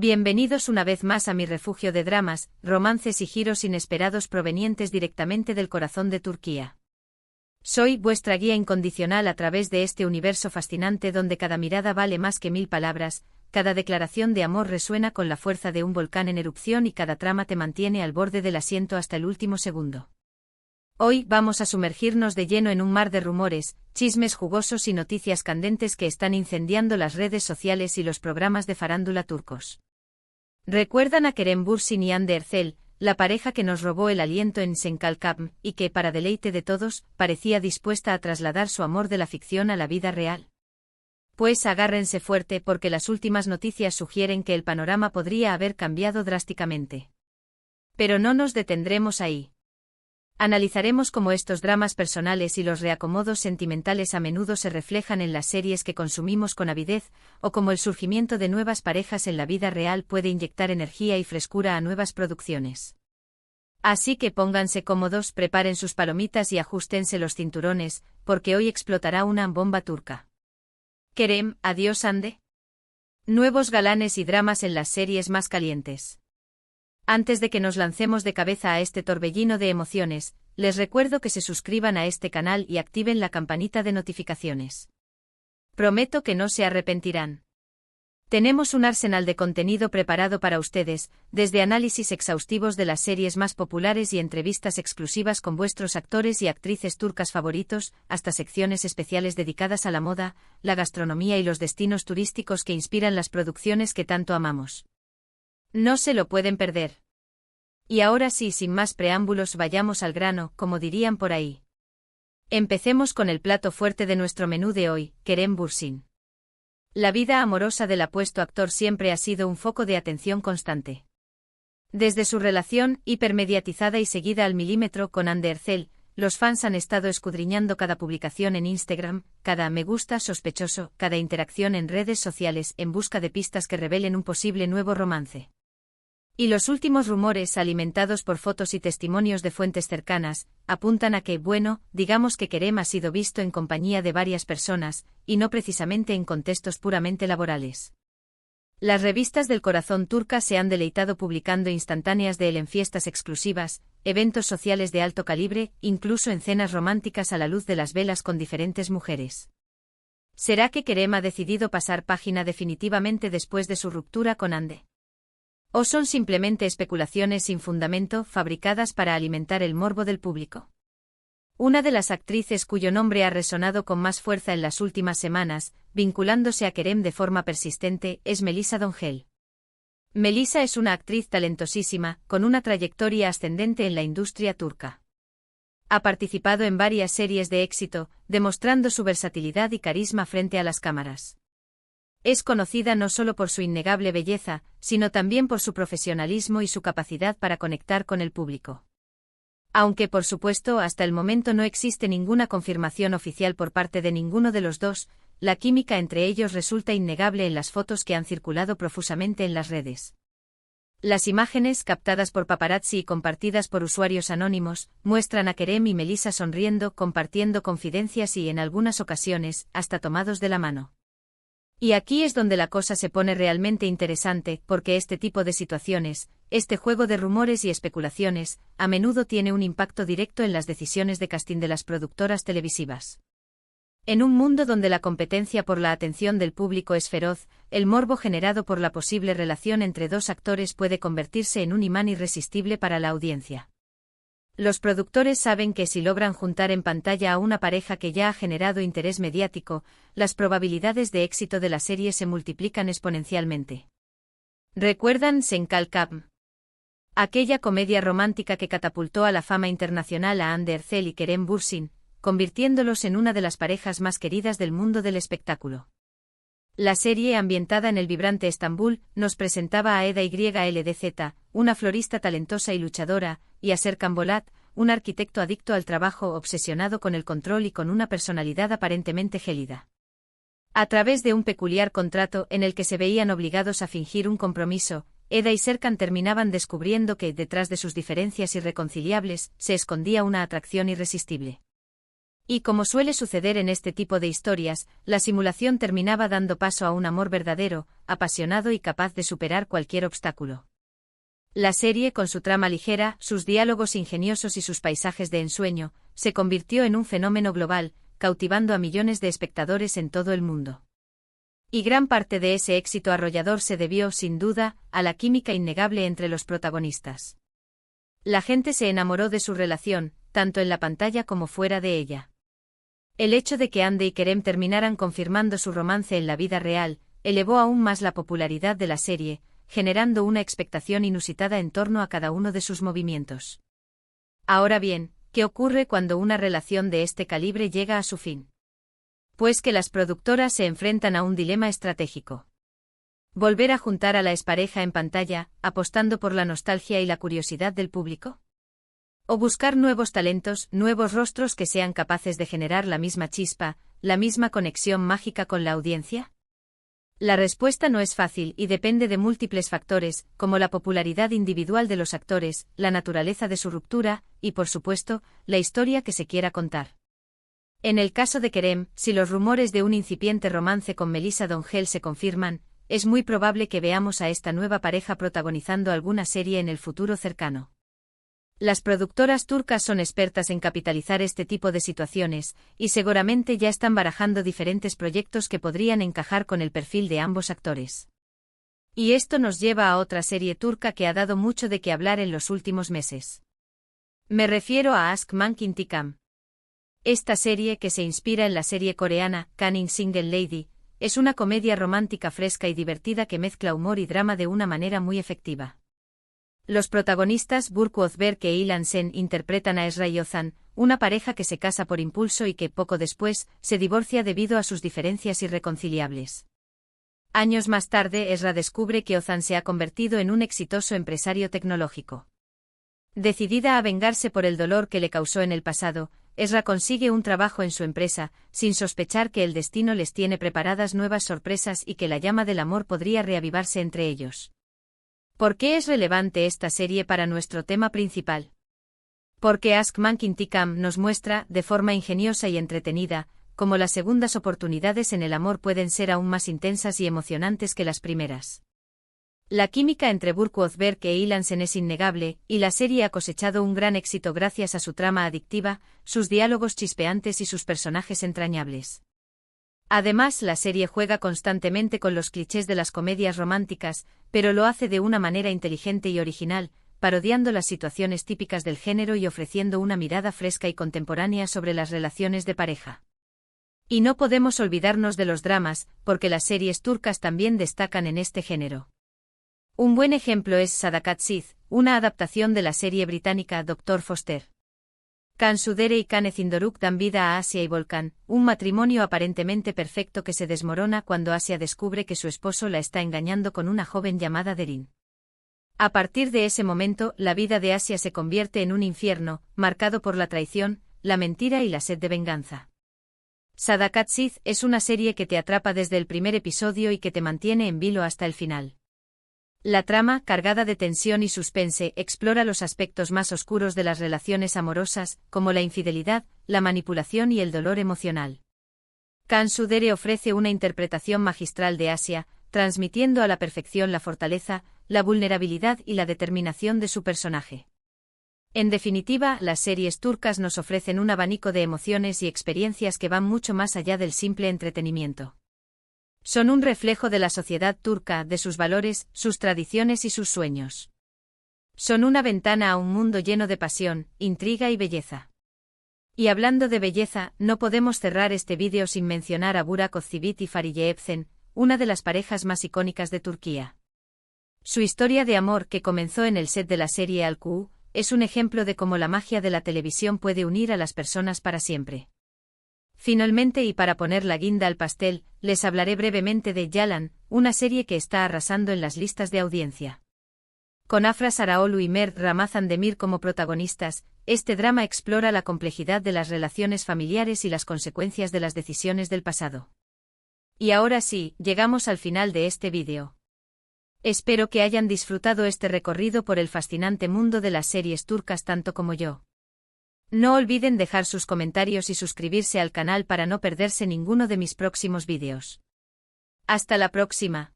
Bienvenidos una vez más a mi refugio de dramas, romances y giros inesperados provenientes directamente del corazón de Turquía. Soy vuestra guía incondicional a través de este universo fascinante donde cada mirada vale más que 1000 palabras, cada declaración de amor resuena con la fuerza de un volcán en erupción y cada trama te mantiene al borde del asiento hasta el último segundo. Hoy vamos a sumergirnos de lleno en un mar de rumores, chismes jugosos y noticias candentes que están incendiando las redes sociales y los programas de farándula turcos. ¿Recuerdan a Kerem Bürsin y Hande Erçel, la pareja que nos robó el aliento en Çengelkapı y que, para deleite de todos, parecía dispuesta a trasladar su amor de la ficción a la vida real? Pues agárrense fuerte porque las últimas noticias sugieren que el panorama podría haber cambiado drásticamente. Pero no nos detendremos ahí. Analizaremos cómo estos dramas personales y los reacomodos sentimentales a menudo se reflejan en las series que consumimos con avidez, o cómo el surgimiento de nuevas parejas en la vida real puede inyectar energía y frescura a nuevas producciones. Así que pónganse cómodos, preparen sus palomitas y ajustense los cinturones, porque hoy explotará una bomba turca. Kerem, adiós Hande. Nuevos galanes y dramas en las series más calientes. Antes de que nos lancemos de cabeza a este torbellino de emociones, les recuerdo que se suscriban a este canal y activen la campanita de notificaciones. Prometo que no se arrepentirán. Tenemos un arsenal de contenido preparado para ustedes, desde análisis exhaustivos de las series más populares y entrevistas exclusivas con vuestros actores y actrices turcas favoritos, hasta secciones especiales dedicadas a la moda, la gastronomía y los destinos turísticos que inspiran las producciones que tanto amamos. No se lo pueden perder. Y ahora sí, sin más preámbulos, vayamos al grano, como dirían por ahí. Empecemos con el plato fuerte de nuestro menú de hoy, Kerem Bürsin. La vida amorosa del apuesto actor siempre ha sido un foco de atención constante. Desde su relación, hipermediatizada y seguida al milímetro con Hande Erçel, los fans han estado escudriñando cada publicación en Instagram, cada me gusta sospechoso, cada interacción en redes sociales en busca de pistas que revelen un posible nuevo romance. Y los últimos rumores, alimentados por fotos y testimonios de fuentes cercanas, apuntan a que, digamos que Kerem ha sido visto en compañía de varias personas, y no precisamente en contextos puramente laborales. Las revistas del corazón turcas se han deleitado publicando instantáneas de él en fiestas exclusivas, eventos sociales de alto calibre, incluso en cenas románticas a la luz de las velas con diferentes mujeres. ¿Será que Kerem ha decidido pasar página definitivamente después de su ruptura con Hande? ¿O son simplemente especulaciones sin fundamento, fabricadas para alimentar el morbo del público? Una de las actrices cuyo nombre ha resonado con más fuerza en las últimas semanas, vinculándose a Kerem de forma persistente, es Melisa Dongel. Melisa es una actriz talentosísima, con una trayectoria ascendente en la industria turca. Ha participado en varias series de éxito, demostrando su versatilidad y carisma frente a las cámaras. Es conocida no solo por su innegable belleza, sino también por su profesionalismo y su capacidad para conectar con el público. Aunque por supuesto hasta el momento no existe ninguna confirmación oficial por parte de ninguno de los dos, la química entre ellos resulta innegable en las fotos que han circulado profusamente en las redes. Las imágenes, captadas por paparazzi y compartidas por usuarios anónimos, muestran a Kerem y Melisa sonriendo, compartiendo confidencias y, en algunas ocasiones, hasta tomados de la mano. Y aquí es donde la cosa se pone realmente interesante, porque este tipo de situaciones, este juego de rumores y especulaciones, a menudo tiene un impacto directo en las decisiones de casting de las productoras televisivas. En un mundo donde la competencia por la atención del público es feroz, el morbo generado por la posible relación entre dos actores puede convertirse en un imán irresistible para la audiencia. Los productores saben que si logran juntar en pantalla a una pareja que ya ha generado interés mediático, las probabilidades de éxito de la serie se multiplican exponencialmente. ¿Recuerdan Çengelkapı? Aquella comedia romántica que catapultó a la fama internacional a Hande Erçel y Kerem Bürsin, convirtiéndolos en una de las parejas más queridas del mundo del espectáculo. La serie, ambientada en el vibrante Estambul, nos presentaba a Eda Yldz, una florista talentosa y luchadora, y a Serkan Bolat, un arquitecto adicto al trabajo, obsesionado con el control y con una personalidad aparentemente gélida. A través de un peculiar contrato en el que se veían obligados a fingir un compromiso, Eda y Serkan terminaban descubriendo que, detrás de sus diferencias irreconciliables, se escondía una atracción irresistible. Y como suele suceder en este tipo de historias, la simulación terminaba dando paso a un amor verdadero, apasionado y capaz de superar cualquier obstáculo. La serie, con su trama ligera, sus diálogos ingeniosos y sus paisajes de ensueño, se convirtió en un fenómeno global, cautivando a millones de espectadores en todo el mundo. Y gran parte de ese éxito arrollador se debió, sin duda, a la química innegable entre los protagonistas. La gente se enamoró de su relación, tanto en la pantalla como fuera de ella. El hecho de que Andy y Kerem terminaran confirmando su romance en la vida real, elevó aún más la popularidad de la serie, generando una expectación inusitada en torno a cada uno de sus movimientos. Ahora bien, ¿qué ocurre cuando una relación de este calibre llega a su fin? Pues que las productoras se enfrentan a un dilema estratégico. ¿Volver a juntar a la expareja en pantalla, apostando por la nostalgia y la curiosidad del público? ¿O buscar nuevos talentos, nuevos rostros que sean capaces de generar la misma chispa, la misma conexión mágica con la audiencia? La respuesta no es fácil y depende de múltiples factores, como la popularidad individual de los actores, la naturaleza de su ruptura, y por supuesto, la historia que se quiera contar. En el caso de Kerem, si los rumores de un incipiente romance con Melissa Dongel se confirman, es muy probable que veamos a esta nueva pareja protagonizando alguna serie en el futuro cercano. Las productoras turcas son expertas en capitalizar este tipo de situaciones, y seguramente ya están barajando diferentes proyectos que podrían encajar con el perfil de ambos actores. Y esto nos lleva a otra serie turca que ha dado mucho de qué hablar en los últimos meses. Me refiero a Aşk Mank Intikam. Esta serie, que se inspira en la serie coreana Cunning Single Lady, es una comedia romántica fresca y divertida que mezcla humor y drama de una manera muy efectiva. Los protagonistas Burcu Özberk e Ilan Sen interpretan a Esra y Ozan, una pareja que se casa por impulso y que, poco después, se divorcia debido a sus diferencias irreconciliables. Años más tarde, Esra descubre que Ozan se ha convertido en un exitoso empresario tecnológico. Decidida a vengarse por el dolor que le causó en el pasado, Esra consigue un trabajo en su empresa, sin sospechar que el destino les tiene preparadas nuevas sorpresas y que la llama del amor podría reavivarse entre ellos. ¿Por qué es relevante esta serie para nuestro tema principal? Porque Aşk Mank Intikam nos muestra, de forma ingeniosa y entretenida, cómo las segundas oportunidades en el amor pueden ser aún más intensas y emocionantes que las primeras. La química entre Burcu Özberk e Ilan Sen es innegable, y la serie ha cosechado un gran éxito gracias a su trama adictiva, sus diálogos chispeantes y sus personajes entrañables. Además, la serie juega constantemente con los clichés de las comedias románticas, pero lo hace de una manera inteligente y original, parodiando las situaciones típicas del género y ofreciendo una mirada fresca y contemporánea sobre las relaciones de pareja. Y no podemos olvidarnos de los dramas, porque las series turcas también destacan en este género. Un buen ejemplo es Sadakatsizh, una adaptación de la serie británica Dr. Foster. Cansu Dere y Canezin Doruk dan vida a Asia y Volkan, un matrimonio aparentemente perfecto que se desmorona cuando Asia descubre que su esposo la está engañando con una joven llamada Derin. A partir de ese momento, la vida de Asia se convierte en un infierno, marcado por la traición, la mentira y la sed de venganza. Sadakatsizh es una serie que te atrapa desde el primer episodio y que te mantiene en vilo hasta el final. La trama, cargada de tensión y suspense, explora los aspectos más oscuros de las relaciones amorosas, como la infidelidad, la manipulación y el dolor emocional. Cansu Dere ofrece una interpretación magistral de Asia, transmitiendo a la perfección la fortaleza, la vulnerabilidad y la determinación de su personaje. En definitiva, las series turcas nos ofrecen un abanico de emociones y experiencias que van mucho más allá del simple entretenimiento. Son un reflejo de la sociedad turca, de sus valores, sus tradiciones y sus sueños. Son una ventana a un mundo lleno de pasión, intriga y belleza. Y hablando de belleza, no podemos cerrar este vídeo sin mencionar a Burak Özçivit y Fariye Evcen, una de las parejas más icónicas de Turquía. Su historia de amor, que comenzó en el set de la serie Al-Ku, es un ejemplo de cómo la magia de la televisión puede unir a las personas para siempre. Finalmente, y para poner la guinda al pastel, les hablaré brevemente de Yalan, una serie que está arrasando en las listas de audiencia. Con Afra Sarıoğlu y Mert Ramazan Demir como protagonistas, este drama explora la complejidad de las relaciones familiares y las consecuencias de las decisiones del pasado. Y ahora sí, llegamos al final de este vídeo. Espero que hayan disfrutado este recorrido por el fascinante mundo de las series turcas tanto como yo. No olviden dejar sus comentarios y suscribirse al canal para no perderse ninguno de mis próximos vídeos. Hasta la próxima.